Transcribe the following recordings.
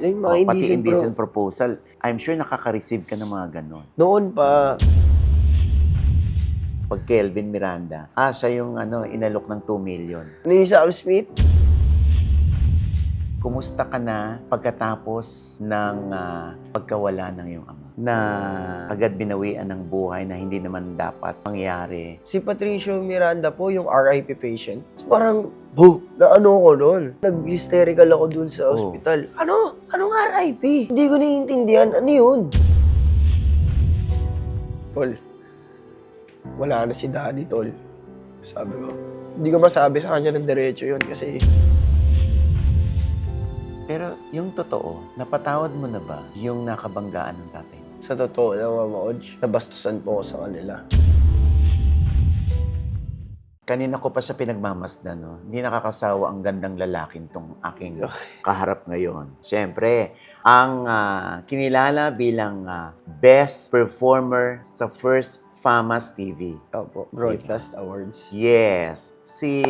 Yung mga pati indecent indecent proposal. I'm sure nakaka-receive ka ng mga ganon. Noon pa. Pag Kelvin Miranda, siya yung inalok ng 2 million. Ano yung Sam Smith? Kumusta ka na pagkatapos ng pagkawala ng iyong ama? Na agad binawian ng buhay na hindi naman dapat mangyari. Si Patricio Miranda po, yung RIP patient. Parang, na ano ko noon. Nag-hysterical ako dun sa ospital. Ano? Anong RIP? Hindi ko naiintindihan. Ano yun? Tol, wala na si daddy, tol. Sabi ko, hindi ko masabi sa kanya ng diretso yun kasi... Pero yung totoo, napatawad mo na ba yung nakabanggaan ng tatay mo? Sa totoo na, Mama Odge, nabastusan po ako sa kanila. Kanina ko pa siya pinagmamasdan, no? Hindi nakakasawa ang gandang lalaking tong aking kaharap ngayon. Siyempre, ang kinilala bilang best performer sa First Famas TV. Opo, Broadcast Awards. Yes, si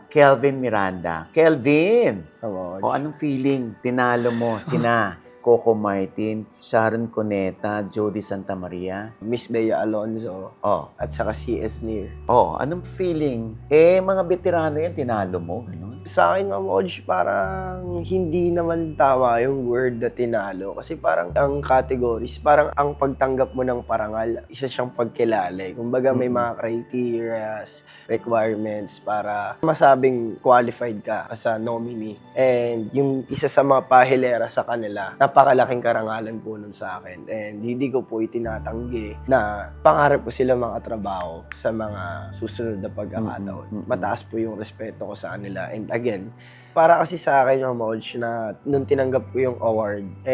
Kelvin Miranda. Kelvin! Mama Odge. O anong feeling? Tinalo mo sina Coco Martin, Sharon Cuneta, Jody Santa Maria. Miss Bea Alonzo. Oh, At saka CS Near. anong feeling? Mga veterano yan, tinalo mo. Ganun. Sa akin, Ma'am Odge, parang hindi naman tama yung word na tinalo. Kasi parang ang categories, parang ang pagtanggap mo ng parangal, isa siyang pagkilala. Kumbaga may mga criterias, requirements para masabing qualified ka as a nominee. And yung isa sa mga pahilera sa kanila, napakalaking karangalan po nun sa akin. And hindi ko po itinatanggi na pangarap ko sila mga trabaho sa mga susunod na pagkakataon. Mataas po yung respeto ko sa kanila. And again, para kasi sa akin, Ma'am Odge, na nung tinanggap ko yung award,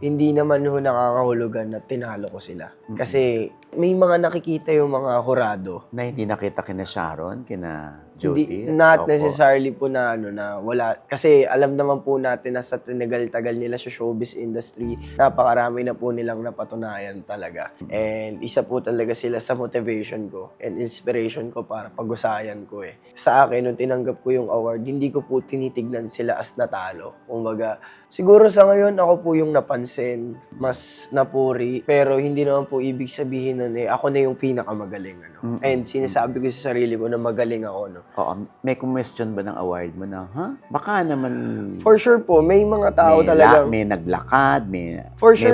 hindi naman ho nakakahulugan na tinalo ko sila. Kasi may mga nakikita yung mga hurado. Na hindi nakita kina Sharon, kina Jody. Not necessarily po na na wala. Kasi alam naman po natin na sa tinagal-tagal nila sa showbiz industry, napakarami na po nilang napatunayan talaga. And isa po talaga sila sa motivation ko and inspiration ko para pag-usayan ko Sa akin, nung tinanggap ko yung award, hindi ko po tinitignan sila as natalo. Kumbaga, siguro sa ngayon, ako po yung napansin, mas napuri, pero hindi naman po ibig sabihin nun ako na yung pinakamagaling. And sinasabi ko sa sarili ko na magaling ako. May question ba ng award mo na, baka naman... For sure po, may mga tao talagang... May naglakad, may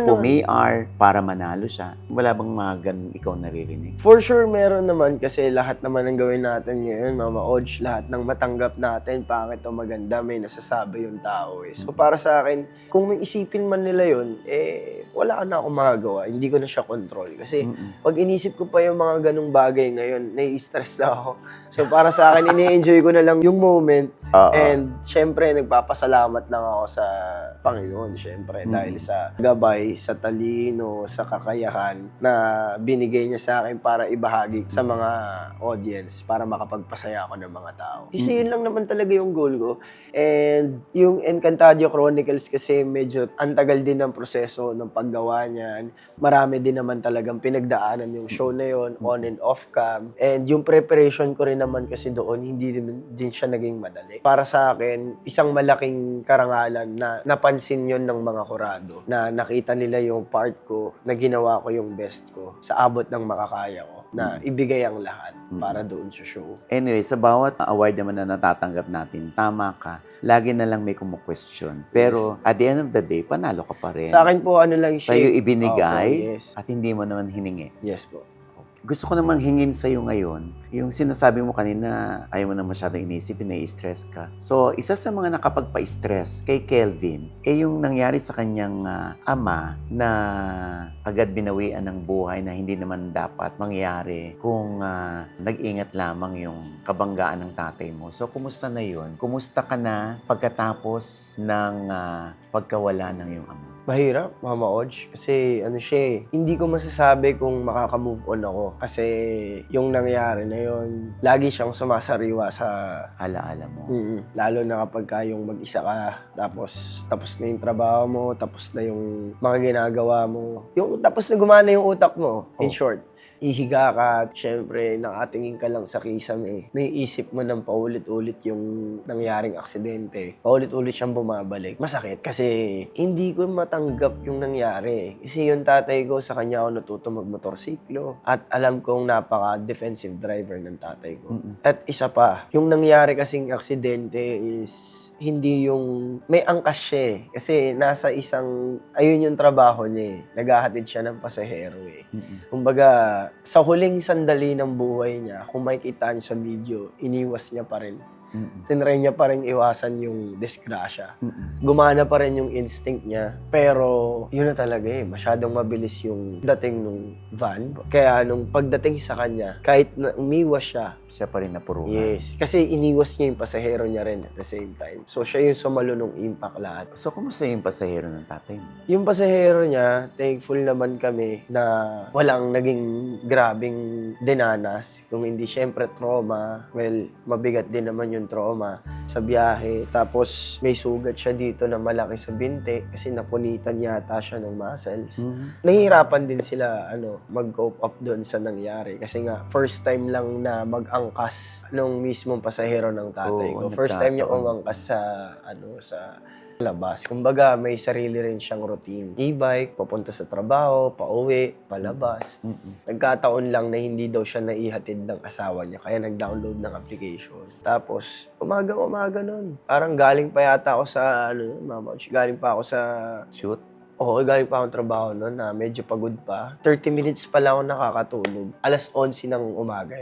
pumiyar para manalo siya. Wala bang mga ganun ikaw naririnig? For sure, meron naman kasi lahat naman ng gawin natin ngayon, Mama Odge, lahat ng matanggap natin, pangit o maganda, may nasasabi yung tao. So para sa akin, kung may isipin man nila yun, wala na akong magagawa. Hindi ko na siya control. Kasi pag inisip ko pa yung mga ganung bagay ngayon, nai-stress na ako. So para sa akin, ini-enjoy ko na lang yung moment. And syempre, nagpapasalamat lang ako sa Panginoon, syempre. Dahil sa gabay, sa talino, sa kakayahan na binigay niya sa akin para ibahagi sa mga audience, para makapagpasaya ako ng mga tao. Kasi yun lang naman talaga yung goal ko. And yung Encantadio Chronicles kasi medyo antagal din ng proseso ng paggawa niyan. Marami din naman talagang pinagdaanan yung show na yun, on and off cam. And yung preparation ko rin naman kasi doon, hindi din siya naging madali. Para sa akin, isang malaking karangalan na napansin yon ng mga kurado, na nakita nila yung part ko, na ginawa ko yung best ko sa abot ng makakaya ko, na ibigay ang lahat para doon sa show. Anyway, sa bawat award naman na natatanggap natin, tama ka, lagi na lang may kumu-question. Pero at the end of the day, panalo ka pa rin. Sa akin po, ano lang siya. Sa'yo ibinigay yes. at hindi mo naman hiningi. Yes po. Gusto ko namang hingin sa'yo ngayon, yung sinasabi mo kanina, ayaw mo na masyadong inisip, nai-stress ka. So, isa sa mga nakapagpa-stress kay Kelvin, yung nangyari sa kanyang ama na agad binawian ng buhay na hindi naman dapat mangyari kung nag-ingat lamang yung kabanggaan ng tatay mo. So, kumusta na yun? Kumusta ka na pagkatapos ng pagkawala ng iyong ama? Mahirap, Mama Odge. Kasi ano siya hindi ko masasabi kung makaka-move on ako. Kasi yung nangyari na yun, lagi siyang sumasariwa sa... Alaala mo. Lalo na kapag yung mag-isa ka, tapos na yung trabaho mo, tapos na yung mga ginagawa mo. Tapos na gumana yung utak mo, in short. Ihiga ka, at syempre, nakatingin ka lang sa kisame. Naiisip mo ng paulit-ulit yung nangyaring aksidente. Paulit-ulit siyang bumabalik. Masakit kasi hindi ko matanggap yung nangyari. Kasi yung tatay ko, sa kanya ako natuto magmotorsiklo. At alam kong napaka-defensive driver ng tatay ko. At isa pa, yung nangyari kasing aksidente is hindi yung may angkas siya Kasi nasa ayun yung trabaho niya Naghahatid siya ng pasahero Kumbaga, sa huling sandali ng buhay niya, kung makikita niyo sa video, iniwas niya pa rin. Tinry niya pa rin iwasan yung disgrasya. Gumana pa rin yung instinct niya. Pero, yun na talaga masyadong mabilis yung dating nung van. Kaya nung pagdating sa kanya, kahit na umiwas siya, Siya pa rin napuruhan. yes. Kasi iniwas niya yung pasahero niya rin at the same time. So, siya yung sumalo nung impact lahat. So, kumusta yung pasahero ng tatay mo? Yung pasahero niya, thankful naman kami na walang naging grabing dinanas. Kung hindi syempre trauma, well, mabigat din naman yung trauma sa biyahe. Tapos may sugat siya dito na malaki sa binti kasi napunitan yata siya ng muscles. Nahihirapan din sila mag-cope up doon sa nangyari. Kasi nga, first time lang na mag-angkas nung mismong pasahero ng tatay ko. First time niya umangkas sa labas. Kumbaga, may sarili rin siyang routine. E-bike, papunta sa trabaho, pauwi, palabas. Nagkataon lang na hindi daw siya naihatid ng asawa niya, kaya nag-download ng application. Tapos, umaga nun. Parang galing pa yata ako sa, Mama, galing pa ako sa... Shoot? Oo, galing pa akong trabaho noon na medyo pagod pa. 30 minutes pa lang ako nakakatulog. 11:00 ng umaga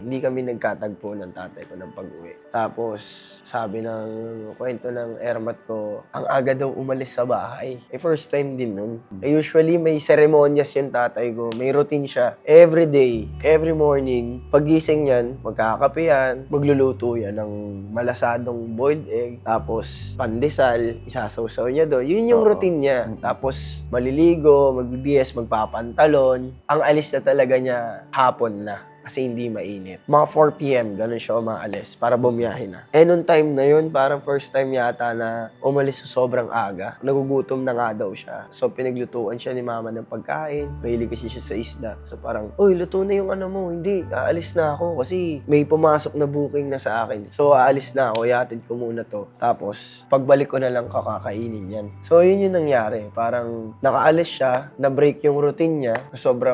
hindi kami nagkatagpo ng tatay ko ng pag-uwi. Tapos, sabi ng kwento ng airmat ko, ang aga daw umalis sa bahay. First time din nun. Usually, may seremonyas yung tatay ko. May routine siya. Every day, every morning, pagising niyan, magkakape yan, magluluto yan ng malasadong boiled egg, tapos pandesal, isasawsaw niya doon. Yun yung routine niya. Tapos, maliligo, magbibiyes, magpapantalon. Ang alis na talaga niya hapon na. Kasi hindi mainit. Mga 4 p.m., ganun siya umaalis para bumiyahe na. Nung time na yun, parang first time yata na umalis sa sobrang aga. Nagugutom na nga daw siya. So, pinaglutuan siya ni mama ng pagkain. Mahilig kasi siya sa isda. So, parang, uy, luto na yung mo. Hindi, aalis na ako kasi may pumasok na booking na sa akin. So, aalis na ako. Ihatid ko muna to. Tapos, pagbalik ko na lang kakakainin yan. So, yun yung nangyari. Parang, nakaalis siya, na-break yung routine niya.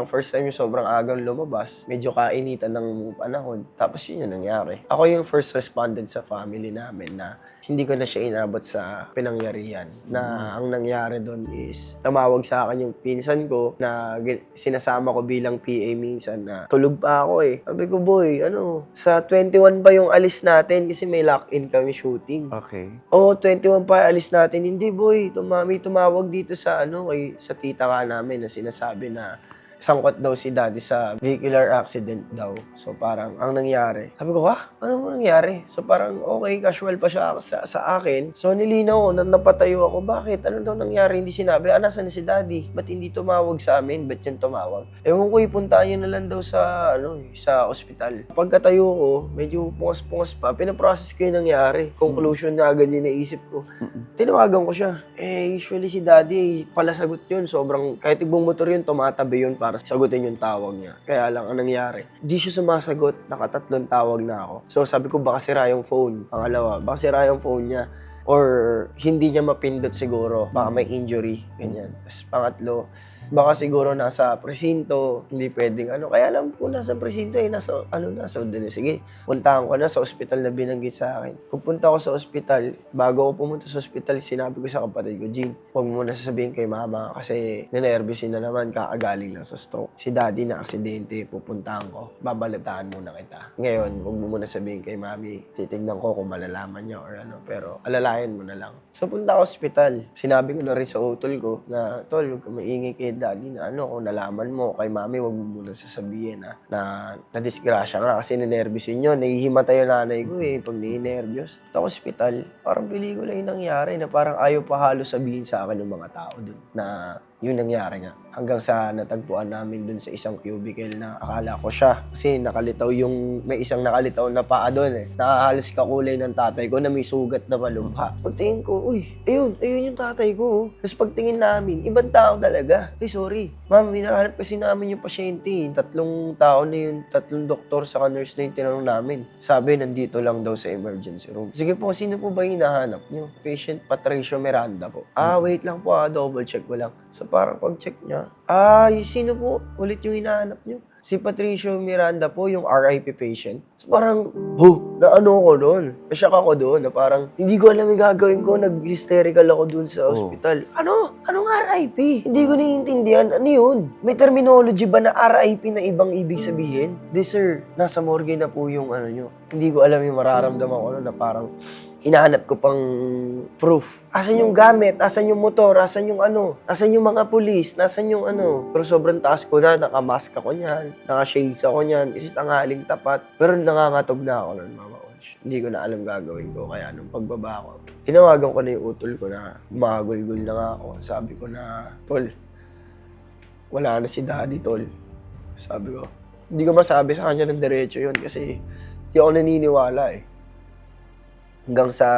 First time yung sobrang agang lumabas. Medyo kainitan ng panahon. Tapos yun yung nangyari. Ako yung first respondent sa family namin na hindi ko na siya inabot sa pinangyarihan. Na ang nangyari doon is, tumawag sa akin yung pinsan ko na sinasama ko bilang PA minsan na tulog pa ako Sabi ko, boy, sa 21 ba yung alis natin? Kasi may lock-in kami shooting. Okay. 21 pa alis natin. Hindi, boy. May tumawag dito sa sa tita ka namin na sinasabi na sangkot daw si daddy sa vehicular accident daw. So parang, ang nangyari. Sabi ko, ano mo nangyari? So parang, okay, casual pa siya sa akin. So nilinaw ko, napatayo ako. Bakit? Ano daw nangyari? Hindi sinabi, nasan na si daddy? Ba't hindi tumawag sa amin? Ba't yan tumawag? Ewan ko, ipuntahan niyo na lang daw sa, sa ospital. Pagkatayo ko, medyo pungas-pungas pa. Pinaprocess ko yung nangyari. Conclusion na agad yung naisip ko. Tinawagan ko siya. Usually si daddy, pala sagot yun. Sobrang, kahit ibang motor yun, tumatabi yun para sagutin yung tawag niya. Kaya lang, ang nangyari, di siya sumasagot, nakatatlong tawag na ako. So sabi ko, baka sira yung phone. Pangalawa, baka sira yung phone niya. Or hindi niya mapindot siguro, baka may injury, ganyan. Tapos pangatlo, baka siguro nasa presinto, hindi pwedeng Kaya alam ko nasa presinto nasa doon. Sige, puntahan ko na sa ospital na binanggit sa akin. Pupunta ko sa ospital, bago ako pumunta sa ospital, sinabi ko sa kapatid ko, Jean, huwag mo muna sasabihin kay mama kasi ninervyusin na naman, kakagaling lang sa stroke. Si daddy na aksidente, pupuntahan ko, babalataan muna kita. Ngayon, huwag mo muna sabihin kay mami, titignan ko kung malalaman niya or pero alalahanin alalayan mo na lang. So, punta ako ospital. Sinabi ko na rin sa utol ko na, tol, huwag ka maingay kay daddy na kung nalaman mo kay mami, huwag mo muna sasabihin na nadisgrasya nga kasi ninervyusin yun. Nahihimatay yung nanay ko pag ninervyos. Punta ako ospital, parang pelikula yung nangyari na parang ayaw pa halos sabihin sa akin ng mga tao dun na yun nangyari nga. Hanggang sa natagpuan namin dun sa isang cubicle na akala ko siya. Kasi nakalitaw may isang nakalitaw na paa dun Nakahalos kakulay ng tatay ko na may sugat na malubha. Pagtingin ko, ayun yung tatay ko. Tapos pagtingin namin, ibang tao talaga. Sorry. Ma'am, hinahanap kasi namin yung pasyente. Tatlong tao na yun, tatlong doktor sa nurse na yung tinanong namin. Sabi, nandito lang daw sa emergency room. Sige po, sino po ba hinahanap nyo? Patient Patricio Miranda po. Wait lang po double check ko lang. So parang pag-check niya, sino po ulit yung hinahanap nyo? Si Patricio Miranda po, yung RIP patient. So parang, naano ko doon. Nasyak ako doon na parang, hindi ko alam yung gagawin ko. Nag-hysterical ako doon sa hospital. Anong RIP? Hindi ko naiintindihan. Ano yun? May terminology ba na RIP na ibang ibig sabihin? Sir, nasa morgue na po yung nyo. Hindi ko alam yung mararamdaman ko na parang, hinahanap ko pang proof. Asan yung gamit? Asan yung motor? Asan yung Asan yung mga pulis? Asan yung Pero sobrang taas ko na. Nakamask ako niyan. Naka-shades ako niyan. Kasi tanghaling tapat. Pero nangangatog na ako nun, Mama Olch. Hindi ko na alam gagawin ko. Kaya nung pagbaba ko, tinawagan ko na yung utol ko na umagulgul na nga ako. Sabi ko na, tol, wala na si daddy, tol. Sabi ko, hindi ko masabi sa kanya ng diretso yun kasi hindi ako naniniwala Hanggang sa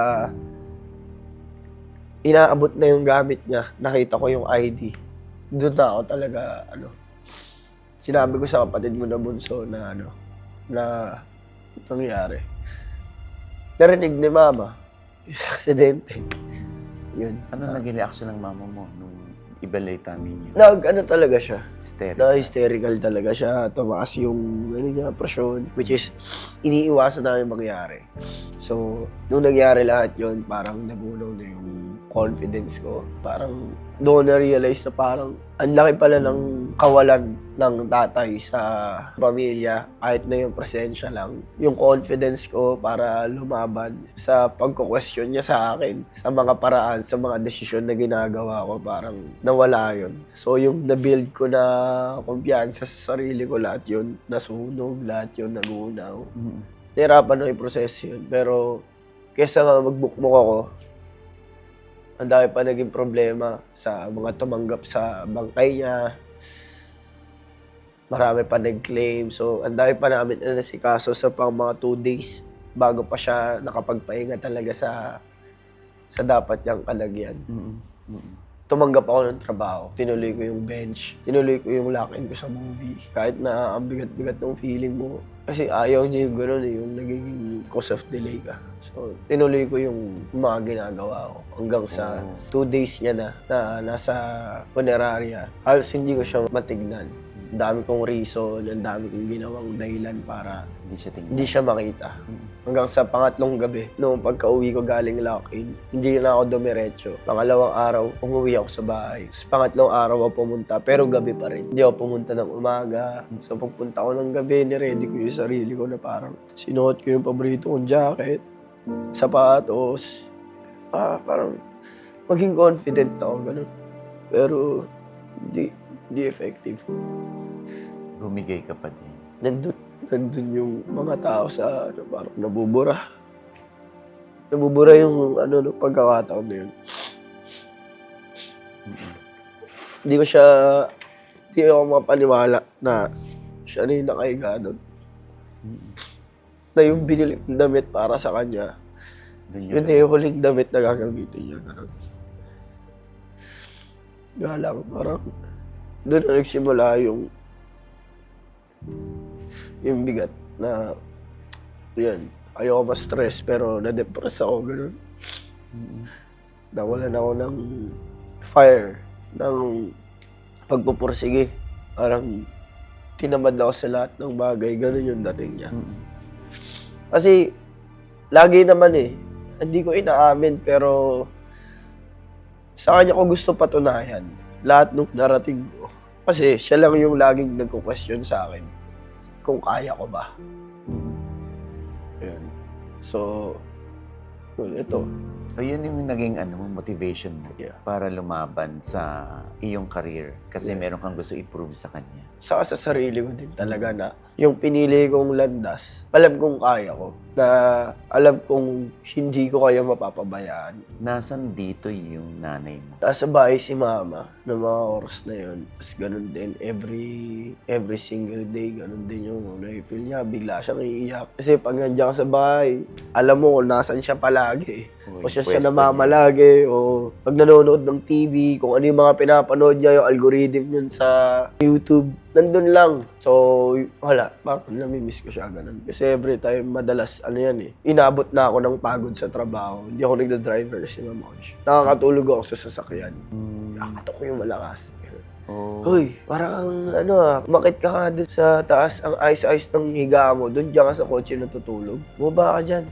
inaabot na yung gamit niya, nakita ko yung ID. Doon na ako talaga, sinabi ko sa kapatid mo na bunso na nangyari. Narinig ni mama, aksidente. Yun. Ano naging reaction ng mama mo nung ibalita ninyo? Talaga siya. Hysterical. Hysterical talaga siya. Tumaas yung presyon, which is iniiwasan namin mangyari. So, nung nangyari lahat yon parang nabunaw na yung confidence ko. Parang doon na-realize na parang ang laki pala ng kawalan ng tatay sa pamilya. Kahit na yung presensya lang. Yung confidence ko para lumaban sa pagko-question niya sa akin. Sa mga paraan, sa mga desisyon na ginagawa ko, parang nawala yun. So, yung na-build ko na kumpiyansa sa sarili ko, lahat yun nasunog, lahat yun nagunaw. Nahirapan na i-process yun. Pero, kesa nga magbukmok ako, ang dami pa naging problema sa mga tumanggap sa bangkay niya. Marami pa nag-claim. So, ang dami pa namin na nasikaso sa pang mga 2 days bago pa siya nakapagpahinga talaga sa dapat niyang kalagyan. Tumanggap ako ng trabaho. Tinuloy ko yung bench. Tinuloy ko yung lock-in ko sa movie. Kahit na ang bigat-bigat ng feeling mo. Kasi ayaw niya yung gano'n yung nagiging cause of delay ka. So, tinuloy ko yung mga ginagawa ko. Hanggang sa 2 days niya na nasa funeraria. Halos hindi ko siya matignan. Ang dami kong reason, ang dami kong ginawang dahilan para hindi siya makita. Hanggang sa pangatlong gabi, nung pagka-uwi ko galing lock-in, hindi na ako dumiretso. Pangalawang araw, umuwi ako sa bahay. Sa pangatlong araw ako pumunta, pero gabi pa rin. Hindi ako pumunta ng umaga. So pagpunta ko ng gabi, niready ko yung sarili ko na parang sinuot ko yung paborito kong jacket, sapatos. Parang maging confident ako, ganun. Pero hindi effective. Bumigay ka pa din. Nandun yung mga tao sa parang nabubura. Nabubura yung pagkakataon na yun. Hindi ako mapaniwala na siya na yung nakahiga doon. Na yung binili ng damit para sa kanya, yun na yung huling damit na gagamitin niya. Galang, parang doon na nagsimula yung bigat na yan, ayoko ma-stress pero na-depress ako, gano'n. Nawalan ako ng fire, ng pagpupursige. Parang tinamad ako sa lahat ng bagay, gano'n yung dating niya. Kasi lagi naman hindi ko inaamin pero sa kanya ko gusto patunayan lahat nung narating ko. Kasi siya lang yung laging nagko-question sa akin kung kaya ko ba. Ayun. So, ito. O yun yung naging motivation mo Yeah. para lumaban sa iyong career kasi Yeah. meron kang gusto i-prove sa kanya. Saka sa sarili ko din talaga na yung pinili kong landas, alam kong kaya ko. Na alam kong hindi ko kaya mapapabayaan. Nasan dito yung nanay mo? Nasa bahay si mama ng mga oras na yun. Tapos ganun din, every single day, ganun din yung na-feel niya. Bigla siyang iiyak. Kasi pag nandiyan ka sa bahay, alam mo kung nasan siya palagi. O siya Pwesto namamalagi, o pag nanonood ng TV, kung ano yung mga pinapanood niya, yung algorithm yun sa YouTube, nandun lang. So, wala. Bakit namimiss ko siya ganun? Kasi every time, madalas, inabot na ako ng pagod sa trabaho. Hindi ako nagda-driver kasi mamouch. Nakakatulog ako sa sasakyan. Kakatok ko yung malakas. Oh. Hoy, parang umakit ka nga dun sa taas, ang ice-ice ng higa mo, dun dyan ka sa kotse natutulog. Bumaba ka dyan.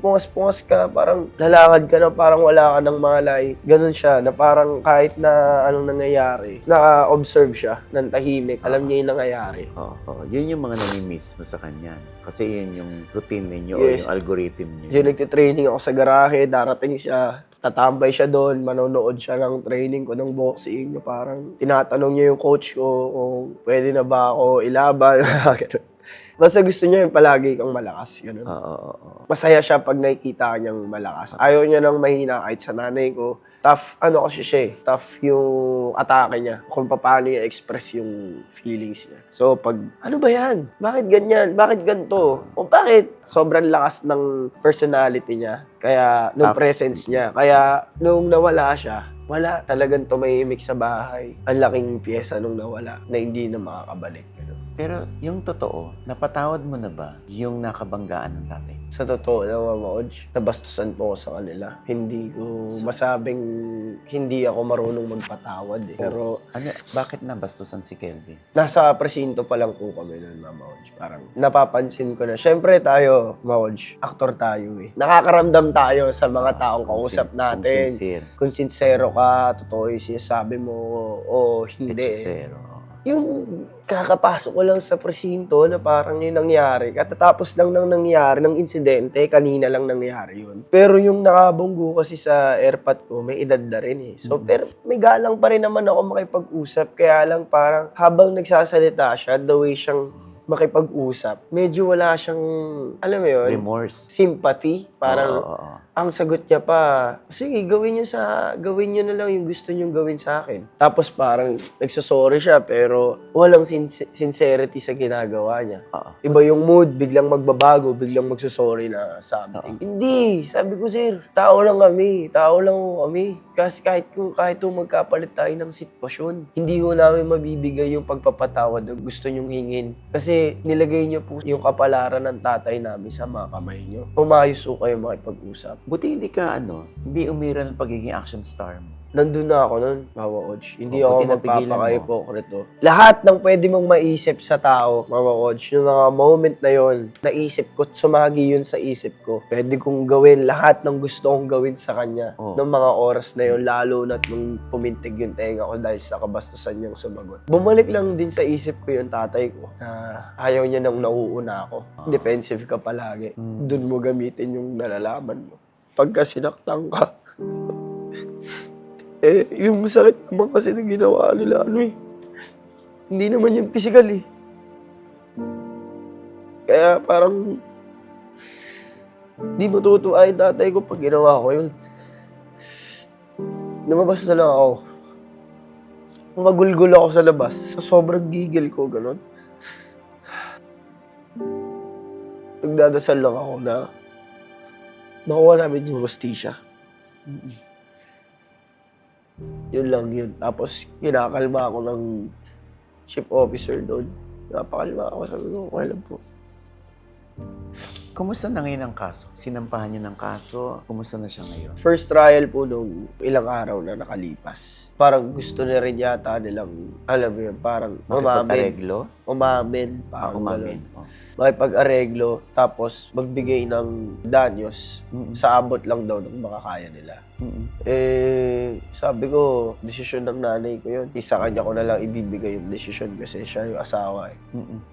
Pungas-pungas ka, parang lalakad ka na, parang wala ka ng malay. Ganun siya, na parang kahit na anong nangyayari, naka-observe siya ng tahimik. Alam niya yung nangyayari. Yun yung mga nami-miss mo sa kanya. Kasi yun yung routine ninyo Yes. o yung algorithm niyo. Yung nagtitraining ako sa garahe, darating siya, tatambay siya doon, manonood siya ng training ko ng boxing. Parang tinatanong niya yung coach ko kung pwede na ba ako ilaban. Ganun. Basta gusto niya yung palagi kang malakas. Ganun. Oo. Masaya siya pag nakikita niyang malakas. Ayaw niya nang mahina kahit sa nanay ko. Tough, kasi siya eh. Tough yung atake niya. Kung paano i-express yung feelings niya. So, pag, ano ba yan? Bakit ganyan? Bakit ganito? O bakit? Sobrang lakas ng personality niya. Kaya, nung Tough. presence niya. Kaya, nung nawala siya, wala. Talagang tumahimik sa bahay. Ang laking pyesa nung nawala na hindi na makakabalik. Ganun. Pero yung totoo, napatawad mo na ba yung nakabanggaan ng tatay? Sa totoo na, Mama Odge, nabastusan po ako sa kanila. Hindi ko masabing hindi ako marunong magpatawad eh. Pero Bakit nabastusan si Kelvin? nasa presinto pa lang po kami nun, Mama Odge. Parang napapansin ko na, syempre tayo, Mama Odge, aktor tayo eh. Nakakaramdam tayo sa mga taong kausap natin. Kung sincero ka, totoo yung sinasabi mo, o hindi eh. Sincero. Yung kakapasok ko lang sa presinto na parang yung nangyari. Katatapos lang ng nangyari, ng insidente, kanina lang nangyari yun. Pero yung nakabunggo kasi sa airpot ko, may edad na rin eh. So, pero may galang pa rin naman ako makipag-usap. Kaya lang parang habang nagsasalita siya, the way siyang makipag-usap, medyo wala siyang, alam mo yun? Remorse. Sympathy. Parang, Oo. ang sagot niya pa, sige, gawin niyo na lang yung gusto niyong gawin sa akin. Tapos parang nagsasorry siya pero walang sincerity sa ginagawa niya. Oo. Iba yung mood, biglang magbabago, biglang magsasorry na something. Hindi, sabi ko sir, tao lang ho kami. Kasi kahit magkapalit tayo ng sitwasyon, hindi ho namin mabibigay yung pagpapatawad na gusto niyong hingin. Kasi nilagay niyo po yung kapalaran ng tatay namin sa mga kamay niyo. Umayos ho kayo makipag-usap. Buti hindi umiral ng pagiging action star mo. Nandun na ako nun, Mama Odge. Hindi Buti ako napigilan mo. magpapaka-hypocrite. Lahat ng pwede mong maisip sa tao, Mama Odge, yung mga moment na yon, naisip ko, sumagi yun sa isip ko. Pwede kong gawin lahat ng gusto kong gawin sa kanya. Oh. Nung mga oras na yun, lalo na't nung pumintig yung tenga ko dahil sa kabastusan niyang sumagot. Bumalik lang din sa isip ko yung tatay ko na ayaw niya nang nauuna ako. Defensive ka palagi. Doon mo gamitin yung nalalaman mo. Pagka sinaktan ka, yung sakit naman kasi na ginawa nila, hindi naman yung physical eh. Kaya parang, di matutuwa yung tatay ko pag ginawa ko yun. Lumabas na lang ako. Magulgul ako sa labas, sa sobrang gigil ko, gano'n. Nagdadasal lang ako na makuha namin yung hostisya. Yun lang yun. Tapos, kinakalma ako ng chief officer doon. Napakalma ako. Sabi ko, okay lang po. Kumusta na ngayon ang kaso? Sinampahan niyo ng kaso? Kumusta na siya ngayon? First trial po nung ilang araw na nakalipas. Parang gusto na rin yata nilang, alam mo yun, parang mamamid. Makipagpareglo? umamin, parang Umamin. ganun. Makipag-areglo, tapos magbigay ng danyos sa abot lang daw ng makakaya nila. Sabi ko, desisyon ng nanay ko yun. Sa kanya ko na lang ibibigay yung desisyon kasi siya yung asawa eh.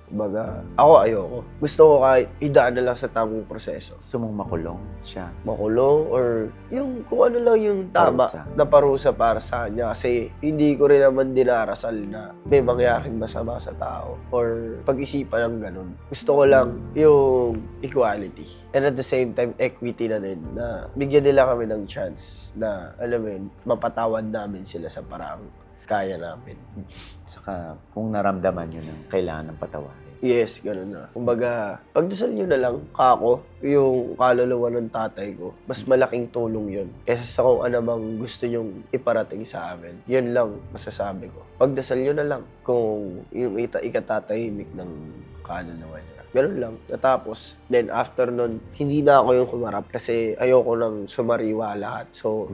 Kumbaga, ako ayoko. Gusto ko kahit idaan na lang sa tamang proseso. Gusto mong makulong siya. Makulong or yung kung ano lang yung tama Parusa. na parusa para sa kanya. Kasi hindi ko rin naman dinarasal na may mangyaring masama sa tao or pag-isipan ng ganun. Gusto ko lang yung equality. And at the same time, equity na din na bigyan nila kami ng chance na, alam mo yun, mapatawad namin sila sa parang kaya namin. Saka kung naramdaman nyo nang kailangan ng patawarin. Yes, ganun na. Kumbaga, pagdasal nyo na lang, kako, yung kaluluwa ng tatay ko, mas malaking tulong yun. Kesa sa kung ano bang gusto nyong iparating sa amin. Yun lang masasabi ko. Pagdasal nyo na lang kung yung ikatatahimik ng kaluluwa niya. Ganun lang. Natapos. Then after nun, hindi na ako yung kumarap kasi ayoko nang sumariwa lahat. So,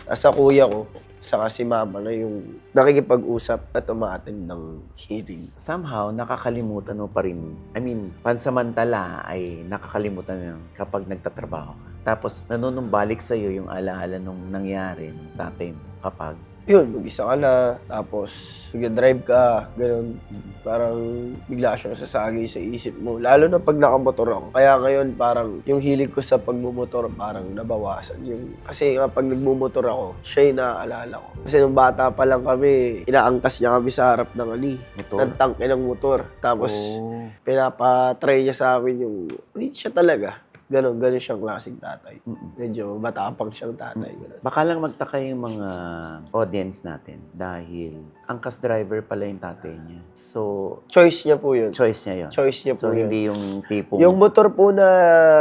asa kuya ko, saka si mama na yung nakikipag-usap at umaattend ng hearing. Somehow, nakakalimutan mo pa rin. I mean, pansamantala ay nakakalimutan mo yun kapag nagtatrabaho ka. Tapos, nanunumbalik sa'yo yung alaala nung nangyari ng tatay mo kapag Yun, mag-isa ka na, tapos nag-drive ka, ganun. Parang bigla siyang sasagi sa isip mo. Lalo na pag nakamotor ako. Kaya ngayon parang yung hilig ko sa pagmumotor parang nabawasan. Kasi nga pag nagmumotor ako, siya yung naaalala ko. Kasi nung bata pa lang kami, inaangkas niya kami sa harap ng motor. ng tangke ng motor. Tapos pinapatry niya sa amin yung, siya talaga. Ganon siyang klaseng tatay. Medyo matapang siyang tatay. Ganun. Baka lang magtaka yung mga audience natin dahil angkas driver pala yung tatay niya. So, Choice niya po yun. choice niya yun. Choice niya So, po yun. hindi yung tipong... Yung motor po na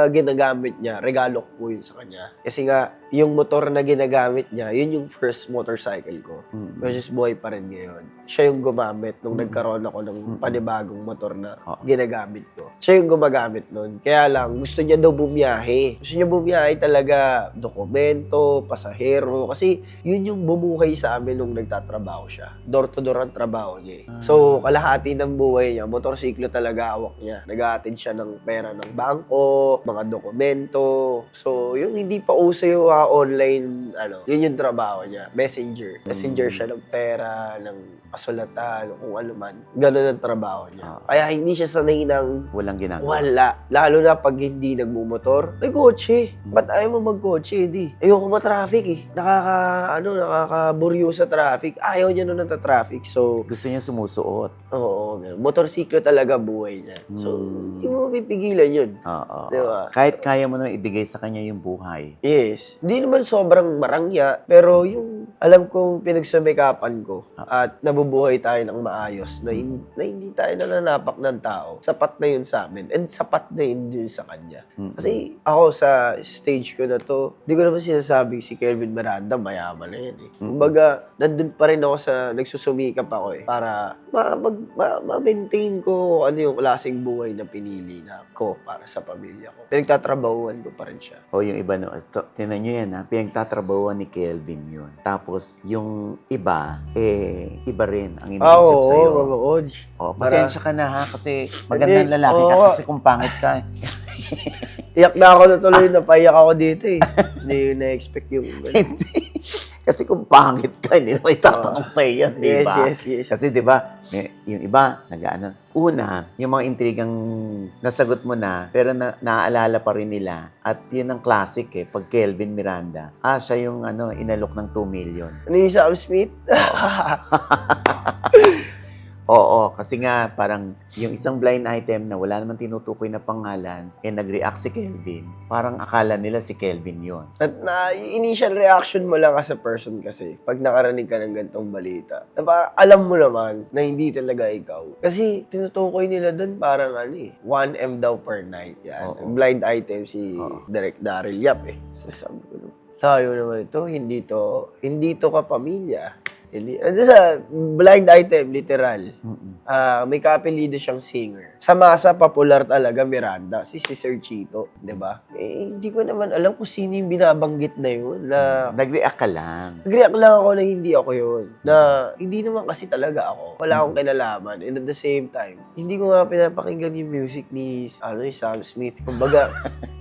ginagamit niya, regalo ko po yun sa kanya. Kasi nga, yung motor na ginagamit niya, yun yung first motorcycle ko. Which is buhay pa rin ngayon. Siya yung gumamit nung nagkaroon ako ng panibagong motor na ginagamit ko. Siya yung gumagamit nun. Kaya lang, gusto niya daw bumiyahe. Gusto niya bumiyahe talaga, dokumento, pasahero. Kasi yun yung bumuhay sa amin nung nagtatrabaho siya. Door-to-door ang trabaho niya eh. So, kalahati ng buhay niya, motorsiklo talaga hawak niya. Nag-a-attend siya ng pera ng bangko, mga dokumento. So, yung hindi pa uso yung online, yun yung trabaho niya. Messenger. Messenger siya ng pera, ng kasulatan, kung ano man. Ganun ang trabaho niya. Kaya hindi siya sanay ng Walang ginagawa. wala. Lalo na pag hindi nagmumotor. May kotse. Ba't ayaw mo magkotse? Di. Ayoko ma-traffic eh. Nakakaburyo sa traffic. Ayaw niya nun ng traffic. So, Gusto niya sumusuot. oo, ganun. Motorsiklo talaga buhay niya. So, hindi mo pipigilan yun. Oo. Diba? Kahit kaya mo nang ibigay sa kanya yung buhay. Yes. Hindi naman sobrang marangya, pero yung alam kong pinagsumikapan ko at nabubuhay tayo ng maayos na hindi tayo nananapak ng tao, sapat na yun sa amin. And sapat na yun sa kanya. Kasi ako sa stage ko na to, hindi ko naman sinasabing si Kelvin Miranda mayaman na yan eh. Kumbaga, nandun pa rin ako sa nagsusumikap ako eh. Para ma-maintain ko ano yung klaseng buhay na pinili na ko para sa pamilya ko. Pinagtatrabahuan ko pa rin siya. O yung iba, no, tinan nyo yan ha, pinagtatrabahuan ni Kelvin yun. Tapos yung iba, iba rin ang iniisip sa'yo. Oo, Pasensya ka na ha, kasi magandang lalaki ka, kasi kung pangit ka. Iyak na ako na tuloy, napaiyak ako dito eh. Hindi yung na-expect yung... Hindi. Kasi kung pangit ka, hindi naman itatanong sa'yo yan, di ba? Yes. Kasi di ba, yung iba, una, yung mga intrigang nasagot mo na, pero naaalala pa rin nila. At yun ang classic eh, pag Kelvin Miranda. Siya yung inalok ng 2 million. Ano yung Sam Smith? Oo, kasi nga parang yung isang blind item na wala naman tinutukoy na pangalan, nag-react si Kelvin. Parang akala nila si Kelvin yon. At initial reaction mo lang as a person kasi pag nakarinig ka ng gantong balita, na parang alam mo naman na hindi talaga ikaw. Kasi tinutukoy nila doon parang 1M daw per night. Yan. Blind item si Direk Daryl Yap eh. So, sabi ko, tayo naman ito, hindi to kapamilya. Ano sa blind item, literal. May kapilido siyang singer. Sa masa, popular talaga Miranda, si Sir Chito, di ba? Hindi ko naman alam kung sino yung binabanggit na yun. Na Nag-react ka lang. nag-react lang ako na hindi ako yun. Na hindi naman kasi talaga ako. Wala akong kinalaman. And at the same time, hindi ko nga pinapakinggan yung music ni Sam Smith. Kumbaga,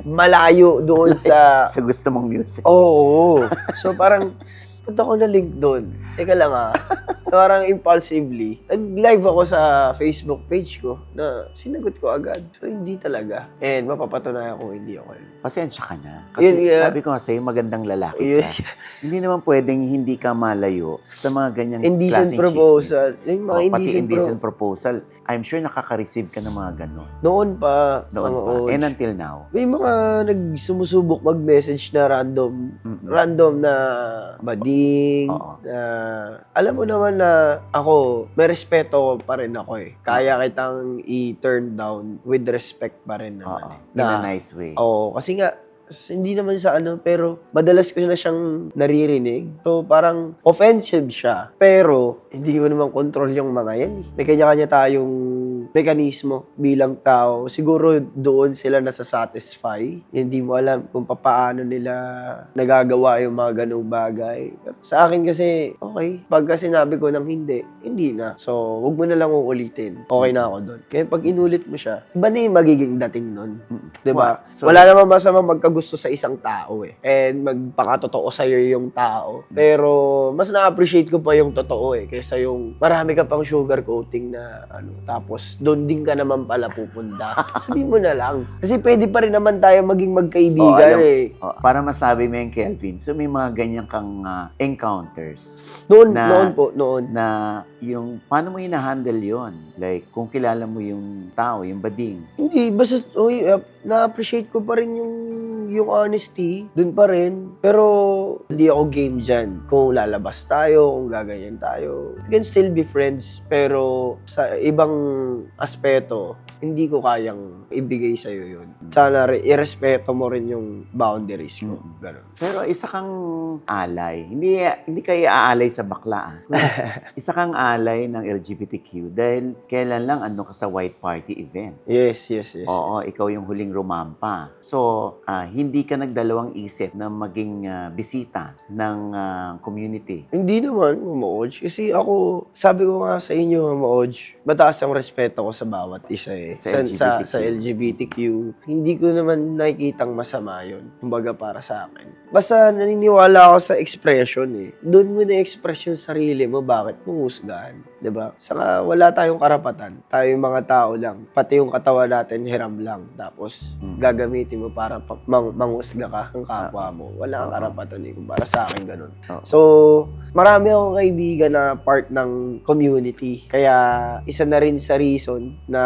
malayo doon sa... Sa gusto mong music. Oo. So parang, punta ko na link doon. Teka lang So, parang impulsively, nag-live ako sa Facebook page ko na sinagot ko agad. So, hindi talaga. And mapapatunayan ko hindi ako yun. Pasensya ka na. Kasi Yun, sabi ko nga sa'yo, magandang lalaki ka. Hindi naman pwedeng hindi ka malayo sa mga ganyang Indecent klaseng proposal. chismis. Yung mga Pati indecent proposal. I'm sure nakaka-receive ka ng mga ganon. Noon pa. Noon mga pa. old. And until now. May mga nagsumusubok mag-message na random na bading. Oo. Na, alam mo naman na ako, may respeto pa rin ako eh. Kaya kitang i-turn down with respect pa rin naman Oo. eh. In a nice way. Oo, kasi nga, hindi naman sa pero madalas ko na siyang naririnig. So, parang offensive siya. Pero, hindi ko naman control yung mga yan eh. May kanya-kanya tayong mekanismo bilang tao. Siguro doon sila nasa-satisfy. Hindi mo alam kung paano nila nagagawa yung mga ganung bagay. Pero sa akin kasi, okay. Pagka sinabi ko ng hindi na. So, wag mo na lang uulitin. Okay na ako doon. Kaya pag inulit mo siya, iba na yung magiging dating nun. Diba? So, Wala naman masama magkagusto sa isang tao eh. And magpakatotoo sa'yo yung tao. Pero, mas na-appreciate ko pa yung totoo eh. Kaysa yung marami ka pang sugar coating na tapos doon din ka naman pala pupunta. Sabihin mo na lang. Kasi pwede pa rin naman tayo maging magkaibigan para masabi mo yung Kelvin, so may mga ganyan kang encounters. Noon na, po. Na yung, paano mo hina-handle yon? Like, kung kilala mo yung tao, yung bading. Hindi, basta, na-appreciate ko pa rin yung honesty, dun pa rin. Pero, hindi ako game dyan. Kung lalabas tayo, kung gaganyan tayo, we can still be friends. Pero, sa ibang aspeto, hindi ko kayang ibigay sa'yo yun. Sana irespeto mo rin yung boundaries ko. Ganun. Pero isa kang alay. Hindi kayo aalay sa bakla. Isa kang alay ng LGBTQ dahil kailan lang ka sa white party event. Yes. Oo, ikaw yung huling rumampa. So, hindi ka nagdalawang isip na maging bisita ng community. Hindi naman, Mama Oj. Kasi ako, sabi ko nga sa inyo, Mama Oj, mataas ang respeto ko sa bawat isa eh. Sa LGBTQ. Hindi ko naman nakikitang masama yun. Kumbaga para sa akin. Basta naniniwala ako sa expression eh. Doon mo na-express yung sarili mo, bakit mo husgahan? Diba? Saka wala tayong karapatan. Tayo yung mga tao lang. Pati yung katawan natin, hiram lang. Tapos, gagamitin mo para manghusga ka ng kapwa mo. Wala kang karapatan eh. Kung para sa akin, ganun. So, marami akong kaibigan na part ng community. Kaya, isa na rin sa reason na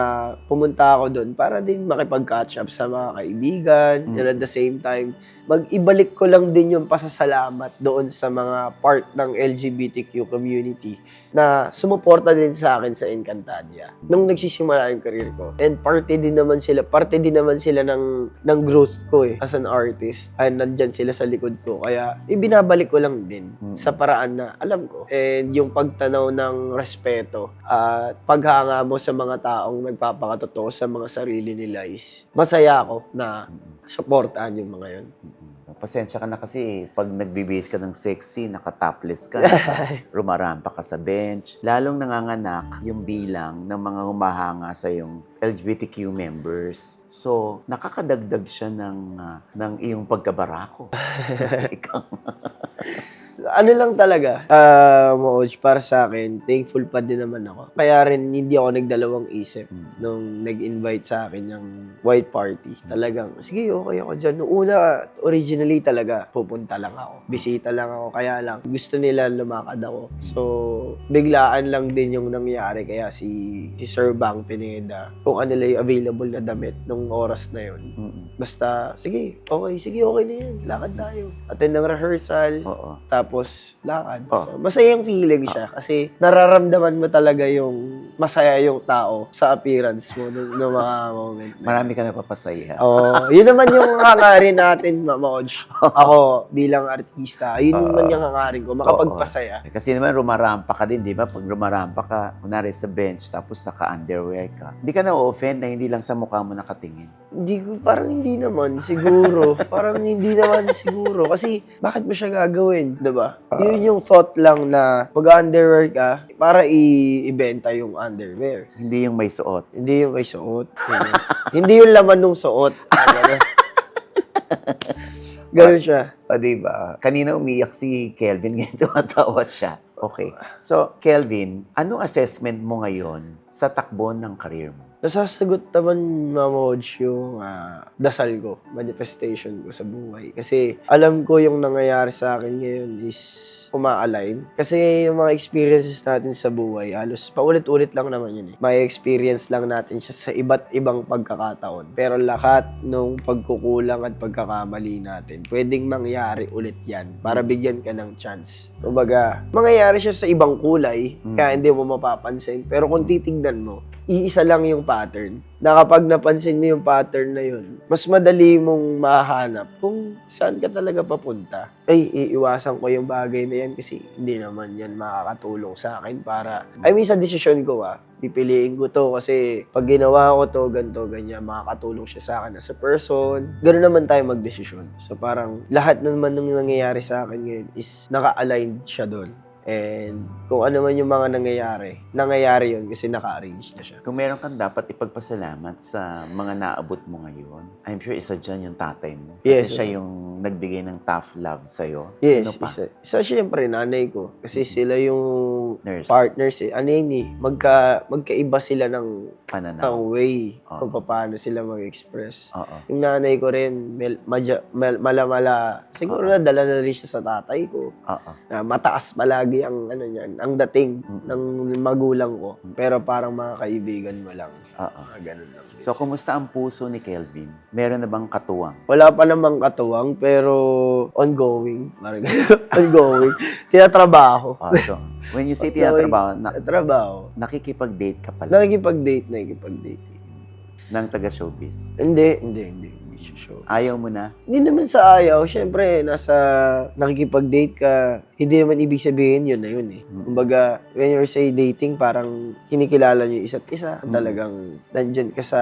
pumunta ako doon para din makipag-catch up sa mga kaibigan. And at the same time, mag-ibalik ko lang din yung pasasalamat doon sa mga part ng LGBTQ community na sumuporta din sa akin sa Encantadia nung nagsisimula yung career ko. And parte din naman sila ng growth ko eh as an artist. Ay nandyan sila sa likod ko. Kaya ibinabalik ko lang din sa paraan na alam ko. And yung pagtanaw ng respeto at paghanga mo sa mga taong nagpapakatotoo sa mga sarili nila is masaya ako na supportahan yung mga yun. Pasensya ka na kasi pag nagbibihis ka ng sexy, naka-topless ka, rumarampa ka sa bench, lalong nanganganak yung bilang ng mga humahanga sa yung LGBTQ members. So, nakakadagdag siya ng iyong pagkabarako. Ikaw. Ano lang talaga, Mooj, para sa akin, thankful pa din naman ako. Kaya rin hindi ako nagdalawang isip nung nag-invite sa akin yung white party. Talagang, sige, okay ako dyan. Noong una, originally talaga, pupunta lang ako. Bisita lang ako, kaya lang, gusto nila lumakad ako. So, biglaan lang din yung nangyari. Kaya si Sir Bang Pineda, kung ano lang yung available na damit nung oras na yun. Basta, sige, okay na yan. Lakad tayo. Attend ng rehearsal. Tapos, lakad. So, masayang feeling siya kasi nararamdaman mo talaga yung masaya yung tao sa appearance mo ng mga moment. Marami ka napapasaya. Oo. Yun naman yung hangarin natin, Mama Odge. Ako, bilang artista, yun naman yung hangarin ko, makapagpasaya. Kasi naman rumarampa ka din, di ba? Pag rumarampa ka, kunwari sa bench, tapos naka-underwear ka, hindi ka na-offend na hindi lang sa mukha mo nakatingin. Parang hindi naman, siguro. Parang hindi naman siguro. Kasi, bakit mo siya gagawin, diba? Yun yung thought lang na mag-underwear ka para ibenta yung underwear. Hindi yung may suot. Hindi yung may suot. Hindi yung laman ng suot. Ganun siya. O, di ba? Kanina umiyak si Kelvin, ngayon tumatawa siya. Okay. So, Kelvin, anong assessment mo ngayon sa takbo ng career mo? Nasasagot naman, Mama Hodge, yung dasal ko, manifestation ko sa buhay. Kasi alam ko yung nangyayari sa akin ngayon is uma-align. Kasi yung mga experiences natin sa buhay, halos paulit-ulit lang naman yun eh. May experience lang natin siya sa iba't ibang pagkakataon. Pero lahat ng pagkukulang at pagkakamali natin, pwedeng mangyari ulit yan para bigyan ka ng chance. Kumbaga, mangyayari siya sa ibang kulay, kaya hindi mo mapapansin. Pero kung titignan mo, iisa lang yung pattern. Na kapag napansin mo yung pattern na yun, mas madali mong mahanap kung saan ka talaga papunta. Ay, iiwasan ko yung bagay na yan kasi hindi naman yan makakatulong sa akin para... sa desisyon ko pipiliin ko to kasi pag ginawa ko to, ganito, ganyan, makakatulong siya sa akin as a person. Ganoon naman tayo magdesisyon. So parang lahat naman ng nangyayari sa akin ngayon is naka-align siya doon. And kung ano man yung mga nangyayari yun kasi naka-arrange na siya. Kung meron kang dapat ipagpasalamat sa mga naabot mo ngayon, I'm sure isa dyan yung tatay mo. Kasi Yes, siya yung nagbigay ng tough love sa'yo. Yes, Sino pa? isa syempre, nanay ko. Kasi sila yung Nurse. partners eh. Ano yun eh, magkaiba sila ng Pananaw. way Oo. kung paano sila mag-express. Oo. Yung nanay ko rin, mala-mala, siguro nadala na rin siya sa tatay ko. Oo. Na mataas palagi ang ang dating ng magulang ko. Pero parang mga kaibigan mo lang. Oo. Ganun lang. So, kumusta ang puso ni Kelvin? Meron na bang katuwang? Wala pa namang katuwang, pero ongoing. Parang ongoing. Tinatrabaho. So, when you say tinatrabaho, Trabaho. nakikipag-date ka pala Nakikipag-date. ng taga-showbiz. Hindi siya show. Ayaw mo na? Hindi naman sa ayaw. Siyempre, nakikipag-date ka, hindi naman ibig sabihin yun na yun eh. Kumbaga, when you say dating, parang kinikilala niyo isa't isa. Talagang nandyan ka sa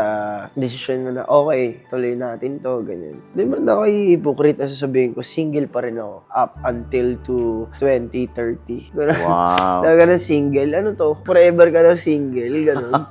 desisyon mo na, okay, tuloy natin to, ganyan. Di man ako hypocrite na sasabihin ko, single pa rin ako up until to 2030. Wow. Ganun single. Ano to? Forever ka na single. Ganun.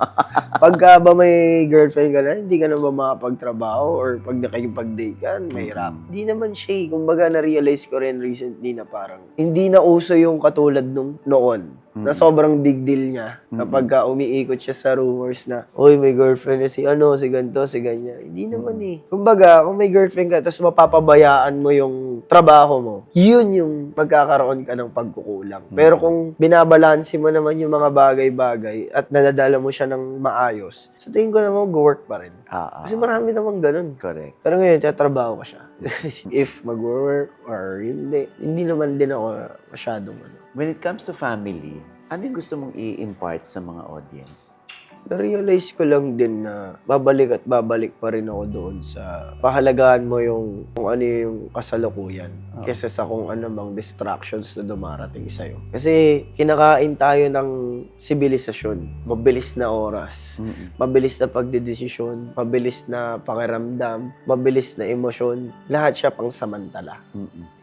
Pagka ba may girlfriend ka na, hindi ka na ba makapagtrabaho or pag nakikipag-date ka, mahirap. Hindi naman siya. Kumbaga, na-realize ko rin recently na parang hindi na uso yung katulad nung noon. Na sobrang big deal niya. Kapag umiikot siya sa rumors na, oy, may girlfriend na si ano, si ganito, si ganyan. Hindi naman eh. Kumbaga, kung may girlfriend ka, tapos mapapabayaan mo yung trabaho mo, yun yung magkakaroon ka ng pagkukulang. Pero kung binabalansi mo naman yung mga bagay-bagay at nadadala mo siya ng maayos, sa tingin ko naman, go-work pa rin. Kasi marami naman ganun. Correct. Pero ngayon, tatrabaho ka siya. If mag-work or hindi naman din ako masyadong When it comes to family, ano yung gusto mong i-impart sa mga audience? Na-realize ko lang din na babalik pa rin ako doon sa pahalagahan mo yung kung ano yung kasalukuyan kesa sa kung ano mang distractions na dumarating sa'yo. Kasi kinakain tayo ng sibilisasyon, mabilis na oras, mabilis na pagdedesisyon, mabilis na pakiramdam, mabilis na emosyon, lahat siya pang samantala.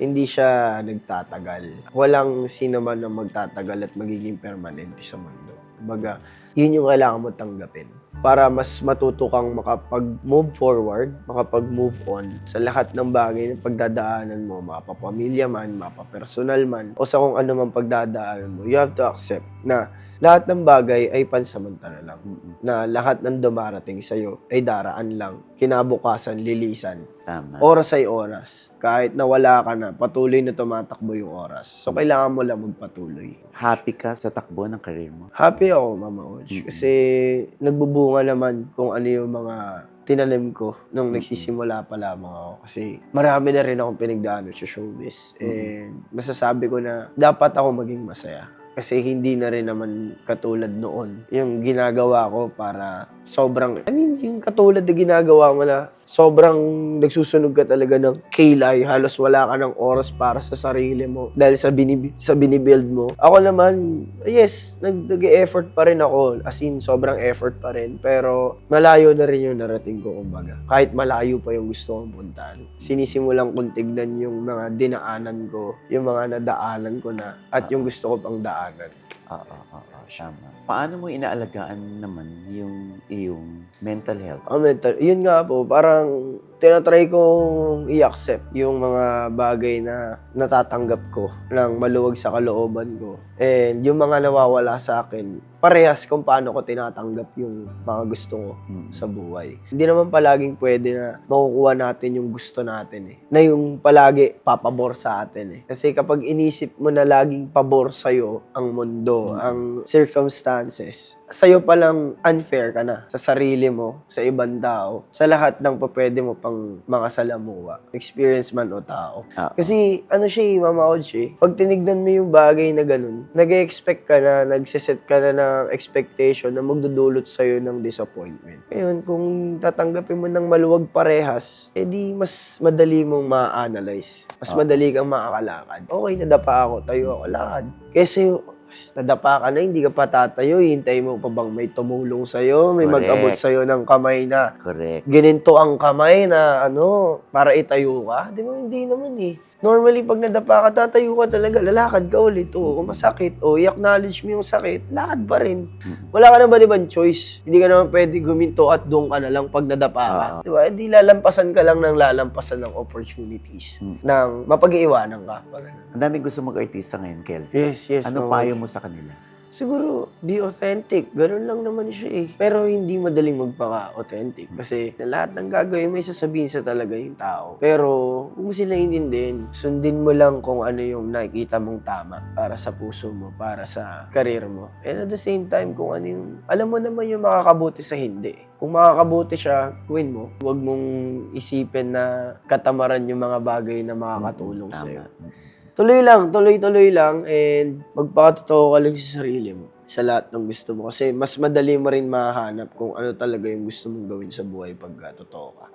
Hindi siya nagtatagal. Walang sino man na magtatagal at magiging permanente sa mundo. Kumbaga, yun yung kailangan mo tanggapin para mas matuto kang makapag-move forward, makapag-move on sa lahat ng bagay na pagdadaanan mo, mapapamilya man, mapapersonal man, o sa kung ano man pagdadaanan mo. You have to accept na lahat ng bagay ay pansamantala lang. Na lahat ng dumarating sa'yo ay daraan lang. Kinabukasan, lilisan. Tama. Oras ay oras. Kahit nawala ka na, patuloy na tumatakbo yung oras. So, kailangan mo lang magpatuloy. Happy ka sa takbo ng career mo? Happy ako, Mama Odge. Kasi nagbubunga naman kung ano yung mga tinanim ko nung nagsisimula pa lamang ako. Kasi marami na rin akong pinagdaanan sa showbiz. And masasabi ko na dapat ako maging masaya. Kasi hindi na rin naman katulad noon. Yung ginagawa ko para sobrang, yung katulad na ginagawa mo na sobrang nagsusunog ka talaga ng kilay, halos wala ka ng oras para sa sarili mo dahil sa binibuild mo. Ako naman, yes, nag-e-effort pa rin ako, as in sobrang effort pa rin, pero malayo na rin yung narating ko, kumbaga. Kahit malayo pa yung gusto kong puntahan. Sinisimulan kong tignan yung mga dinaanan ko, yung mga nadaanan ko na, at yung gusto ko pang daanan. Oo, tama. Paano mo inaalagaan naman yung iyong mental health? Yun nga po, parang tinatry kong i-accept yung mga bagay na natatanggap ko ng maluwag sa kalooban ko. And yung mga nawawala sa akin, parehas kung paano ko tinatanggap yung mga gusto ko sa buhay. Hindi naman palaging pwede na makukuha natin yung gusto natin eh. Na yung palagi papabor sa atin eh. Kasi kapag inisip mo na laging pabor sa'yo ang mundo, ang circumstances, sa'yo palang unfair ka na sa sarili mo, sa ibang tao, sa lahat ng pwede mo pang mga salamuha, experience man o tao. Kasi ano siya eh, Mama Odge eh, pag tinignan mo yung bagay na ganun, nag-expect ka na, nagsiset ka na ng expectation na magdudulot sa'yo ng disappointment. Ngayon, kung tatanggapin mo ng maluwag parehas, edi mas madali mong ma-analyze. Mas madali kang makakalakad. Okay, nadapa ako, tayo ako, lakad. Kasi nadapa ka na, hindi ka pa tatayo, hintay mo pa bang may tumulong sa'yo, may Correct. mag-abot sa'yo ng kamay na Correct. gininto ang kamay na para itayo ka? Di ba, hindi naman eh. Normally, pag nadapa ka, tatayo ka talaga, lalakad ka ulit. O, kung masakit, i-acknowledge mo yung sakit, lakad pa rin. Wala ka na ba ibang choice? Hindi ka naman pwede guminto at doon ka na lang pag nadapa ka. Di ba? Hindi lalampasan ka lang ng lalampasan ng opportunities. Nang mapag-iiwanan ka. Ang daming gusto mag-artista ngayon, Kelvin. Yes. Ano payo mo sa kanila? Siguro, be authentic. Ganun lang naman siya eh. Pero hindi madaling magpaka-authentic. Kasi lahat ng gagawin may sasabihin sa talaga yung tao. Pero, kung mo sila intindihin, sundin mo lang kung ano yung nakikita mong tama para sa puso mo, para sa karir mo. And at the same time, kung ano yung, alam mo naman yung makakabuti sa hindi. Kung makakabuti siya, gawin mo. Huwag mong isipin na katamaran yung mga bagay na makakatulong sa'yo. Tuloy lang, and magpakatotoo ka lang sa sarili mo sa lahat ng gusto mo. Kasi mas madali mo rin mahanap kung ano talaga yung gusto mong gawin sa buhay pag totoo ka.